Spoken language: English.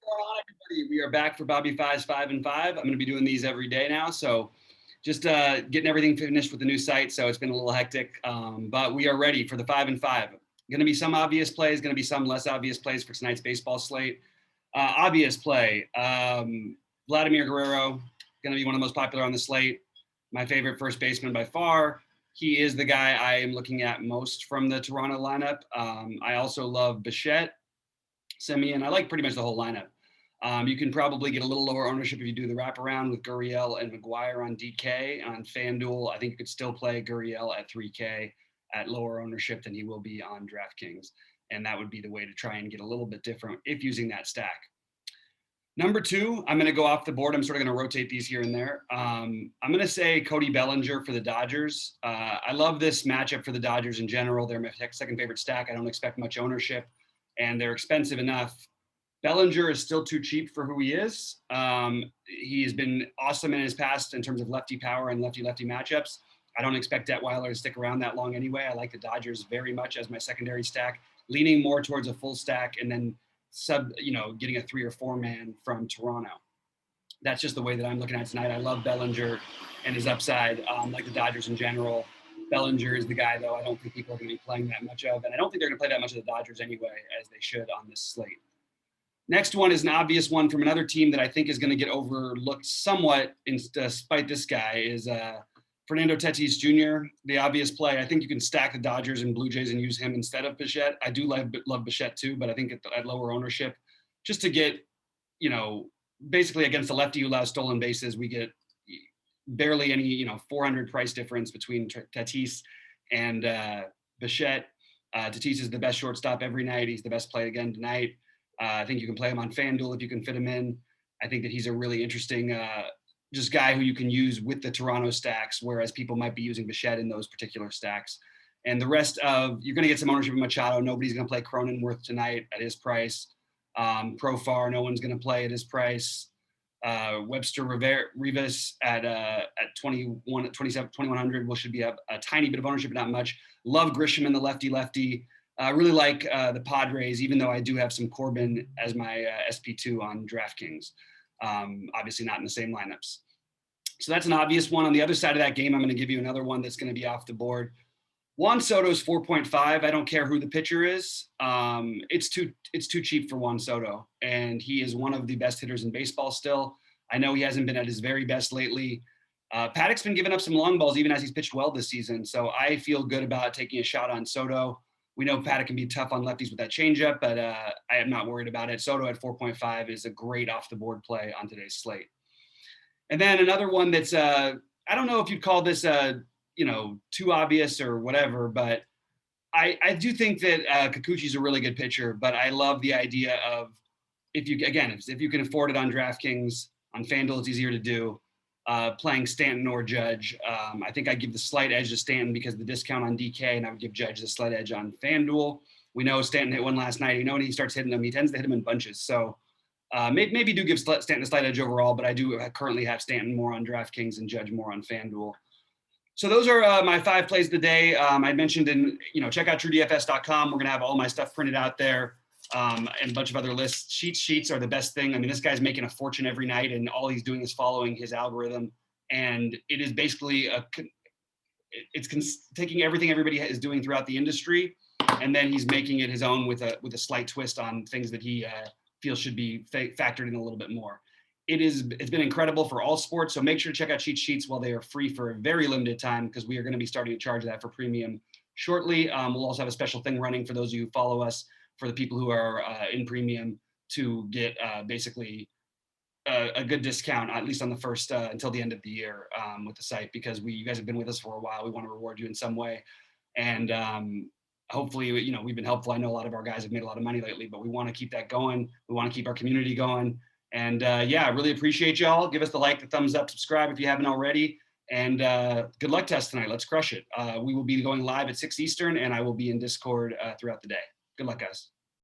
Going on, everybody? We are back for BobbyFi's 5 and 5. I'm going to be doing these every day now, so just getting everything finished with the new site. So it's been a little hectic, but we are ready for the 5 and 5. Going to be some obvious plays, going to be some less obvious plays for tonight's baseball slate. Obvious play: Vladimir Guerrero, going to be one of the most popular on the slate. My favorite first baseman by far. He is the guy I am looking at most from the Toronto lineup. I also love Bichette, Simeon. I like pretty much the whole lineup. You can probably get a little lower ownership if you do the wraparound with Gurriel and McGuire on DK. On FanDuel, I think you could still play Gurriel at 3K at lower ownership than he will be on DraftKings. And that would be the way to try and get a little bit different if using that stack. Number two, I'm going to go off the board. I'm sort of going to rotate these here and there. I'm going to say Cody Bellinger for the Dodgers. I love this matchup for the Dodgers in general. They're my second favorite stack. I don't expect much ownership, and they're expensive enough. Bellinger is still too cheap for who he is. He has been awesome in his past in terms of lefty power and lefty-lefty matchups. I don't expect Detweiler to stick around that long anyway. I like the Dodgers very much as my secondary stack, leaning more towards a full stack and then getting a 3 or 4 man from Toronto. That's just the way that I'm looking at tonight. I love Bellinger and his upside, like the Dodgers in general. Bellinger is the guy, though, I don't think people are going to be playing that much of, and I don't think they're going to play that much of the Dodgers anyway, as they should on this slate. Next one is an obvious one from another team that I think is going to get overlooked somewhat, despite this guy, is Fernando Tatis Jr., the obvious play. I think you can stack the Dodgers and Blue Jays and use him instead of Bichette. I do love Bichette too, but I think at lower ownership, just to get, basically against a lefty who allows stolen bases, we get barely any, 400 price difference between Tatis and Bichette. Tatis is the best shortstop every night. He's the best play again tonight. I think you can play him on FanDuel if you can fit him in. I think that he's a really interesting just guy who you can use with the Toronto stacks, whereas people might be using Bichette in those particular stacks. And the rest of, you're going to get some ownership of Machado. Nobody's going to play Cronenworth tonight at his price. Profar, no one's going to play at his price. Webster Rivas at 2100 should be a tiny bit of ownership, but not much. Love Grisham in the lefty. I really like the Padres, even though I do have some Corbin as my SP2 on DraftKings. Obviously not in the same lineups. So that's an obvious one. On the other side of that game, I'm going to give you another one that's going to be off the board. Juan Soto's 4.5. I don't care who the pitcher is. It's too cheap for Juan Soto, and he is one of the best hitters in baseball still. I know he hasn't been at his very best lately. Paddock's been giving up some long balls even as he's pitched well this season, so I feel good about taking a shot on Soto. We know Paddock can be tough on lefties with that changeup, but I am not worried about it. Soto at 4.5 is a great off-the-board play on today's slate. And then another one that's, I don't know if you'd call this, too obvious or whatever, but I do think that Kikuchi's a really good pitcher, but I love the idea of, if you can afford it on DraftKings, on FanDuel, it's easier to do. Playing Stanton or Judge. I think I give the slight edge to Stanton because of the discount on DK, and I would give Judge the slight edge on FanDuel. We know Stanton hit one last night. When he starts hitting them, he tends to hit them in bunches. So maybe do give Stanton a slight edge overall, but I do currently have Stanton more on DraftKings and Judge more on FanDuel. So those are my 5 plays of the day. I mentioned check out TrueDFS.com. We're going to have all my stuff printed out there. And a bunch of other lists. Sheets are the best thing. I mean, this guy's making a fortune every night, and all he's doing is following his algorithm. And it is basically taking everything everybody is doing throughout the industry, and then he's making it his own with a slight twist on things that he feels should be factored in a little bit more. It's been incredible for all sports. So make sure to check out Sheets while they are free for a very limited time, because we are going to be starting to charge that for premium shortly. We'll also have a special thing running for those of you who follow us, for the people who are in premium, to get basically a good discount, at least on the first until the end of the year with the site, because you guys have been with us for a while. We want to reward you in some way. And hopefully, we've been helpful. I know a lot of our guys have made a lot of money lately, but we want to keep that going. We want to keep our community going. And I really appreciate y'all. Give us the like, the thumbs up, subscribe if you haven't already. And good luck to us tonight. Let's crush it. We will be going live at 6 Eastern, and I will be in Discord throughout the day. Good luck, guys.